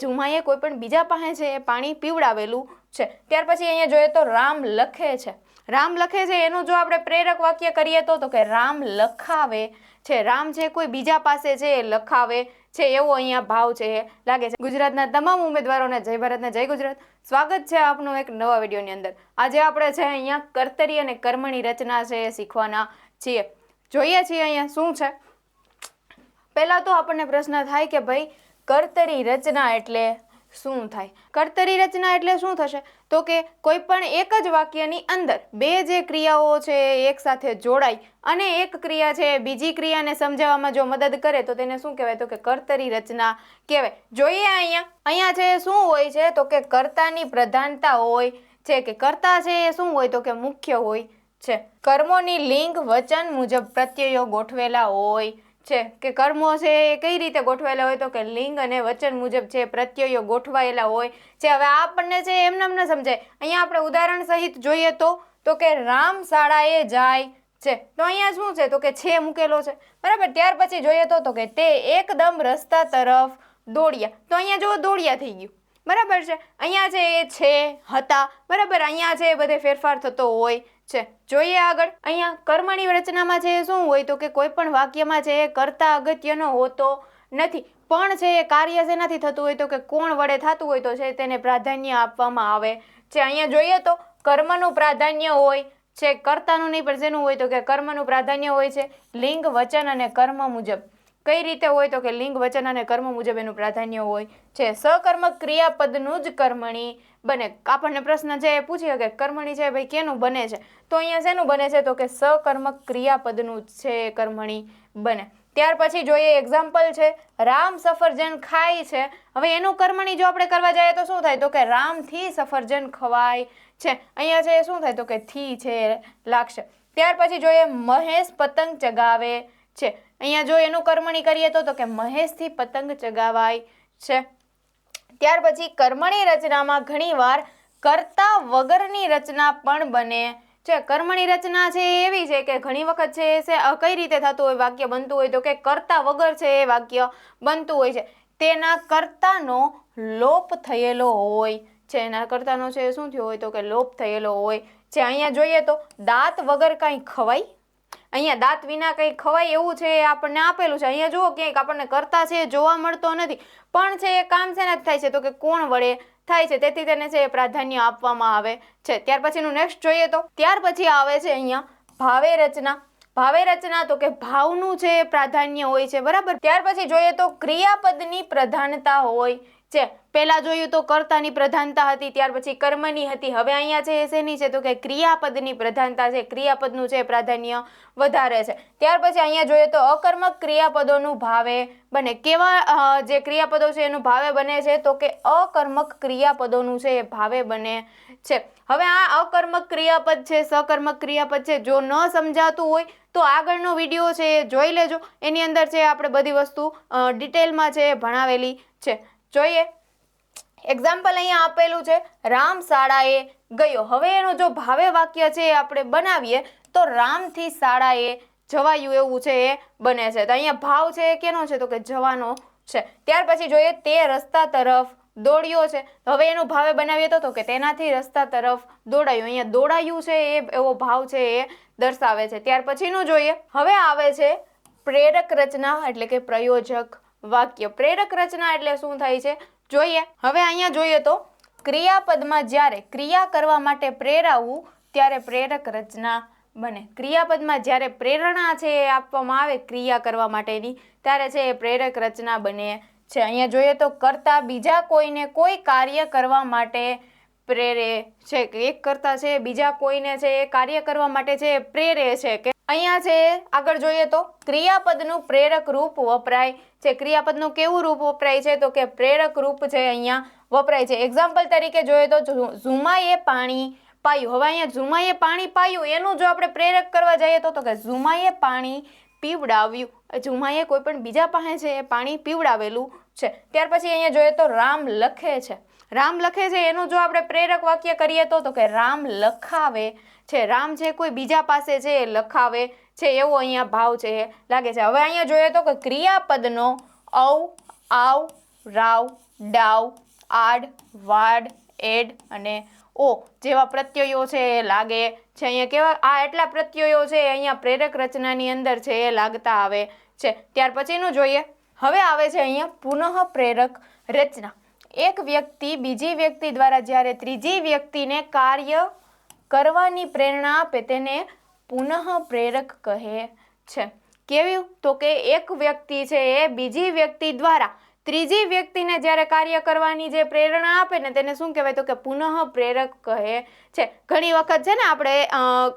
ઝુમાએ કોઈ પણ બીજા પાસે છે એ પાણી પીવડાવેલું છે. ત્યાર પછી અહીંયા જોઈએ તો રામ લખે છે. રામ લખે છે એનું જો આપણે પ્રેરક વાક્ય કરીએ તો કે રામ લખાવે છે. રામ છે કોઈ બીજા પાસે છે એ લખાવે છે એવો અહીંયા ભાવ છે એ લાગે છે. ગુજરાતના તમામ ઉમેદવારોને જય ભારત ને જય ગુજરાત. સ્વાગત છે આપનું એક નવા વિડીયોની અંદર. આજે આપણે છે અહીંયા કર્તરી અને કર્મની રચના છે એ શીખવાના છીએ. જોઈએ છીએ અહીંયા શું છે. પહેલા તો આપણને પ્રશ્ન થાય કે ભાઈ કર્તરી રચના એટલે શું થાય? કર્તરી રચના એટલે શું થશે? તો કે કોઈ પણ એક જ વાક્યની અંદર બે જે ક્રિયાઓ છે એક સાથે જોડાય અને એક ક્રિયા છે બીજી ક્રિયાને સમજાવવામાં જો મદદ કરે તો તેને શું કહેવાય? તો કે કર્તરી રચના કહેવાય. જોઈએ અહીંયા છે શું હોય છે? તો કે કર્તાની પ્રધાનતા હોય છે કે કર્તા છે એ શું હોય? તો કે મુખ્ય હોય છે. કર્મોની લિંગ વચન મુજબ પ્રત્યયો ગોઠવેલા હોય છે કે કર્મો છે એ કઈ રીતે ગોઠવાયેલા હોય? તો કે લિંગ અને વચન મુજબ છે પ્રત્યયો ગોઠવાયેલા હોય છે. હવે આપણને છે એમને ન સમજાય. અહીંયા આપણે ઉદાહરણ સહિત જોઈએ તો કે રામ શાળાએ જાય છે. તો અહીંયા શું છે? તો કે છે મૂકેલો છે, બરાબર. ત્યાર પછી જોઈએ તો કે તે એકદમ રસ્તા તરફ દોડ્યા. તો અહીંયા જો દોડ્યા થઈ ગયું, બરાબર છે. અહીંયા છે એ છે હતા, બરાબર. અહીંયા છે એ બધે ફેરફાર થતો હોય છે. જોઈએ આગળ. અહીંયા કર્મની રચનામાં છે શું હોય? તો કે કોઈ પણ વાક્યમાં છે એ કર્તા અગત્યનો હોતો નથી, પણ છે એ કાર્ય શેનાથી થતું હોય? તો કે કોણ વડે થતું હોય તો છે તેને પ્રાધાન્ય આપવામાં આવે છે. અહીંયા જોઈએ તો કર્મનું પ્રાધાન્ય હોય છે, કર્તાનું નહીં પણ શેનું હોય? તો કે કર્મનું પ્રાધાન્ય હોય છે લિંગ વચન અને કર્મ મુજબ. કઈ રીતે હોય? તો કે લિંગ વચન અને કર્મ મુજબ એનું પ્રાધાન્ય હોય છે. સકર્મક ક્રિયાપદનું જ કર્મણી બને. આપણને પ્રશ્ન છે એ પૂછીએ કે કર્મણી છે ભાઈ કેનું બને છે? તો અહીંયા શેનું બને છે? તો કે સકર્મક ક્રિયાપદનું છે કર્મણી બને. ત્યાર પછી જોઈએ એક્ઝામ્પલ છે રામ સફરજન ખાય છે. હવે એનું કર્મણી જો આપણે કરવા જઈએ તો શું થાય? તો કે રામથી સફરજન ખવાય છે. અહીંયા છે શું થાય? તો કે થી છે લાગશે. ત્યાર પછી જોઈએ મહેશ પતંગ ચગાવે છે. અહીંયા જો એનું કર્મણી કરીએ તો કે મહેશથી પતંગ ચગાવાય છે. ત્યાર પછી કર્મણી રચનામાં ઘણીવાર કર્તા વગરની રચના પણ બને છે. કર્મણી રચના છે એવી છે કે ઘણી વખત છે કઈ રીતે થતું હોય વાક્ય બનતું હોય? તો કે કર્તા વગર છે એ વાક્ય બનતું હોય છે. તેના કર્તાનો લોપ થયેલો હોય છે. એના કર્તાનો છે શું થયો હોય? તો કે લોપ થયેલો હોય છે. અહીંયા જોઈએ તો દાંત વગર કાંઈ ખવાય. અહીંયા દાંત વિના કંઈ ખવાય એવું છે એ આપણને આપેલું છે. અહીંયા જુઓ ક્યાંક આપણને કર્તા છે જોવા મળતો નથી, પણ છે એ કામ શેના થાય છે? તો કે કોણ વડે થાય છે, તેથી તેને છે એ પ્રાધાન્ય આપવામાં આવે છે. ત્યાર પછીનું નેક્સ્ટ જોઈએ તો ત્યાર પછી આવે છે અહીંયા ભાવે રચના. ભાવે રચના તો કે ભાવનું છે પ્રાધાન્ય હોય છે, બરાબર. ત્યાર પછી જોઈએ તો ક્રિયાપદની પ્રધાનતા હોય છે. પહેલા જોયું તો કર્તાની પ્રધાનતા હતી, ત્યાર પછી કર્મની હતી. હવે અહીંયા છે એ શેની છે? તો કે ક્રિયાપદની પ્રધાનતા છે. ક્રિયાપદનું છે પ્રાધાન્ય વધારે છે. ત્યાર પછી અહીંયા જોઈએ તો અકર્મક ક્રિયાપદોનું ભાવે બને. કેવા જે ક્રિયાપદો છે એનું ભાવે બને છે? તો કે અકર્મક ક્રિયાપદોનું છે એ ભાવે બને છે. હવે આ અકર્મક ક્રિયાપદ છે, સકર્મક ક્રિયાપદ છે, જો ન સમજાતું હોય તો આગળનો વિડીયો છે એ જોઈ લેજો. એની અંદર છે આપણે બધી વસ્તુ ડિટેલમાં છે ભણાવેલી છે. જોઈએ એક્ઝામ્પલ અહીંયા આપેલું છે રામ શાળાએ ગયો. હવે એનું જો ભાવે વાક્ય છે આપણે બનાવીએ તો રામથી શાળાએ જવાયું એવું છે એ બને છે. તો અહીંયા ભાવ છે એ કેનો છે? તો કે જવાનો છે. ત્યાર પછી જોઈએ તે રસ્તા તરફ દોડ્યો છે. હવે એનું ભાવે બનાવીએ તો કે તેનાથી રસ્તા તરફ દોડાયું. અહીંયા દોડાયું છે એ એવો ભાવ છે એ દર્શાવે છે. ત્યાર પછીનું જોઈએ હવે આવે છે પ્રેરક રચના એટલે કે પ્રયોજક વાક્ય. પ્રેરક રચના એટલે શું થાય છે જોઈએ. હવે અહીંયા જોઈએ તો ક્રિયાપદમાં જ્યારે ક્રિયા કરવા માટે પ્રેરાવું ત્યારે પ્રેરક રચના બને. ક્રિયાપદમાં જ્યારે પ્રેરણા છે એ આપવામાં આવે ક્રિયા કરવા માટેની ત્યારે છે એ પ્રેરક રચના બને છે. અહીંયા જોઈએ તો કર્તા બીજા કોઈને કોઈ કાર્ય કરવા માટે પ્રેરે છે કે એક કર્તા છે બીજા કોઈને છે એ કાર્ય કરવા માટે છે પ્રેરે છે કે અહીંયા છે આગળ જોઈએ તો ક્રિયાપદનું પ્રેરક રૂપ વપરાય છે. ક્રિયાપદનું કેવું રૂપ વપરાય છે? તો કે પ્રેરક રૂપ છે અહીંયા વપરાય છે. એક્ઝામ્પલ તરીકે જોઈએ તો ઝુમાએ પાણી પાયું. હવે અહીંયા ઝુમાએ પાણી પાયું એનું જો આપણે પ્રેરક કરવા જઈએ તો કે ઝુમાએ પાણી પીવડાવ્યું. ઝુમાએ કોઈ પણ બીજા પાસે છે એ પાણી પીવડાવેલું છે. ત્યાર પછી અહીંયા જોઈએ તો રામ લખે છે. રામ લખે છે એનું જો આપણે પ્રેરક વાક્ય કરીએ તો કે રામ લખાવે છે. રામ છે કોઈ બીજા પાસે છે એ લખાવે છે એવો અહીંયા ભાવ છે લાગે છે. હવે અહીંયા જોઈએ તો કે ક્રિયાપદનો ઔ આવ રાવ ડાવ, આડ, વાડ, એડ અને ઓ જેવા પ્રત્યયો છે એ લાગે છે. અહીંયા કેવા આ એટલા પ્રત્યયો છે અહીંયા પ્રેરક રચનાની અંદર છે એ લાગતા આવે છે. ત્યાર પછીનું જોઈએ. હવે આવે છે અહીંયા પુનઃ પ્રેરક રચના. એક વ્યક્તિ બીજી વ્યક્તિ દ્વારા જ્યારે ત્રીજી વ્યક્તિને કાર્ય કરવાની પ્રેરણા આપે તેને પુનઃ પ્રેરક કહે છે. કેવું? તો કે એક વ્યક્તિ છે એ બીજી વ્યક્તિ દ્વારા ત્રીજી વ્યક્તિને જ્યારે કાર્ય કરવાની જે પ્રેરણા આપે ને તેને શું કહેવાય? તો કે પુનઃ પ્રેરક કહે છે. ઘણી વખત છે ને આપણે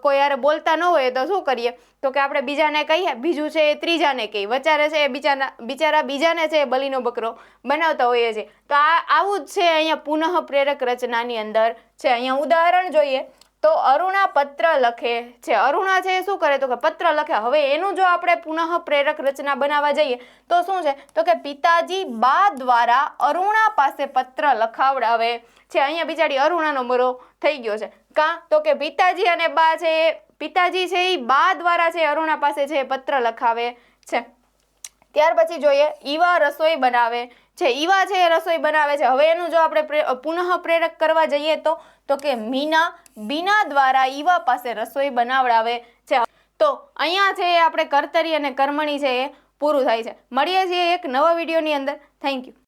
કોઈ યારે બોલતા ન હોય તો શું કરીએ? તો કે આપણે બીજાને કહીએ, બીજું છે એ ત્રીજાને કહીએ, વચારે છે એ બિચારા બીજાને છે એ બલીનો બકરો બનાવતા હોઈએ છીએ. તો આવું જ છે અહીંયા પુનઃ પ્રેરક રચનાની અંદર છે. અહીંયા ઉદાહરણ જોઈએ તો અરુણા પત્ર લખે છે. અરુણા છે એ શું કરે? તો કે પત્ર લખે. હવે એનું જો આપણે પુનઃ પ્રેરક રચના બનાવવા જઈએ તો શું છે? તો કે પિતાજી બા દ્વારા અરુણા પાસે પત્ર લખાવડાવે છે. અહીંયા બિચારી અરુણાનો મરો થઈ ગયો છે. કાં? તો કે પિતાજી અને બા છે એ પિતાજી છે એ બા દ્વારા છે અરુણા પાસે છે એ પત્ર લખાવે છે. ત્યાર પછી જોઈએ ઈવા રસોઈ બનાવે છે. ઈવા છે એ રસોઈ બનાવે છે. હવે એનું જો આપણે પુનઃ પ્રેરક કરવા જઈએ તો કે મીના બીના દ્વારા ઈવા પાસે રસોઈ બનાવડાવે છે. તો અહીંયા છે આપણે કર્તરી અને કર્મણી છે એ પૂરું થાય છે. મળીએ છીએ એક નવા વિડીયોની અંદર. Thank you.